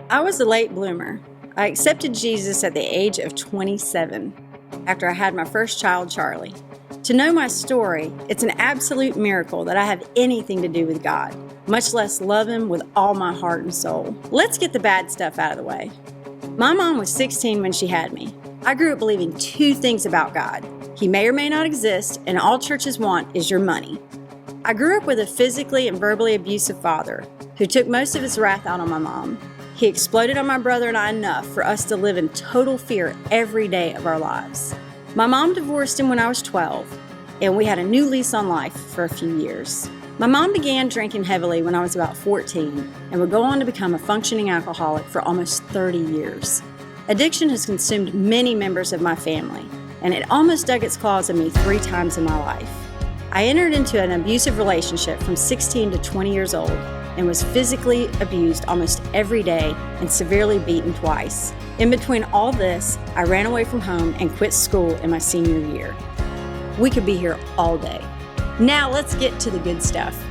I was a late bloomer. I accepted Jesus at the age of 27 after I had my first child, Charley. To know my story, it's an absolute miracle that I have anything to do with God, much less love Him with all my heart and soul. Let's get the bad stuff out of the way. My mom was 16 when she had me. I grew up believing two things about God. He may or may not exist, and all churches want is your money. I grew up with a physically and verbally abusive father who took most of his wrath out on my mom. He exploded on my brother and I enough for us to live in total fear every day of our lives. My mom divorced him when I was 12, and we had a new lease on life for a few years. My mom began drinking heavily when I was about 14 and would go on to become a functioning alcoholic for almost 30 years. Addiction has consumed many members of my family, and it almost dug its claws in me 3 times in my life. I entered into an abusive relationship from 16 to 20 years old and was physically abused almost every day and severely beaten twice. In between all this, I ran away from home and quit school in my senior year. We could be here all day. Now let's get to the good stuff.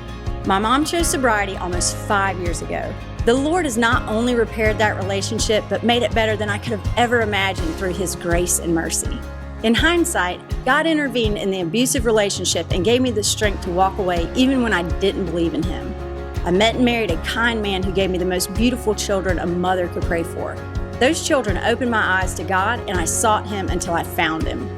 My mom chose sobriety almost 5 years ago. The Lord has not only repaired that relationship, but made it better than I could have ever imagined through His grace and mercy. In hindsight, God intervened in the abusive relationship and gave me the strength to walk away even when I didn't believe in Him. I met and married a kind man who gave me the most beautiful children a mother could pray for. Those children opened my eyes to God, and I sought Him until I found Him.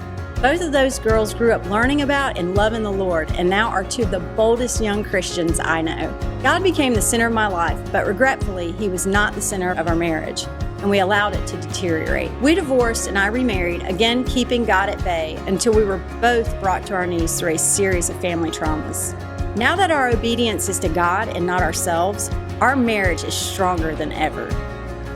Both of those girls grew up learning about and loving the Lord, and now are 2 of the boldest young Christians I know. God became the center of my life, but regretfully, He was not the center of our marriage, and we allowed it to deteriorate. We divorced and I remarried, again keeping God at bay, until we were both brought to our knees through a series of family traumas. Now that our obedience is to God and not ourselves, our marriage is stronger than ever.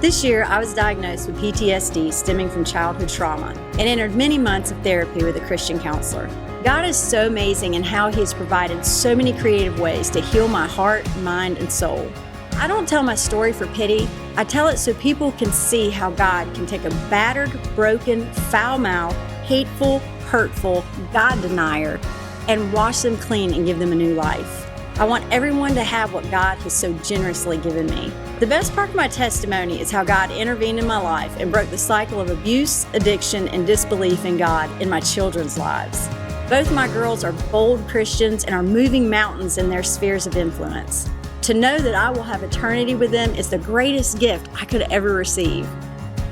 This year, I was diagnosed with PTSD stemming from childhood trauma and entered many months of therapy with a Christian counselor. God is so amazing in how He has provided so many creative ways to heal my heart, mind, and soul. I don't tell my story for pity. I tell it so people can see how God can take a battered, broken, foul-mouthed, hateful, hurtful God denier and wash them clean and give them a new life. I want everyone to have what God has so generously given me. The best part of my testimony is how God intervened in my life and broke the cycle of abuse, addiction, and disbelief in God in my children's lives. Both my girls are bold Christians and are moving mountains in their spheres of influence. To know that I will have eternity with them is the greatest gift I could ever receive.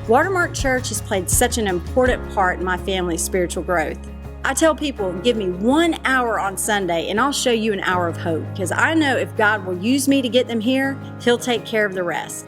Watermark Church has played such an important part in my family's spiritual growth. I tell people, give me 1 hour on Sunday and I'll show you an hour of hope, because I know if God will use me to get them here, He'll take care of the rest.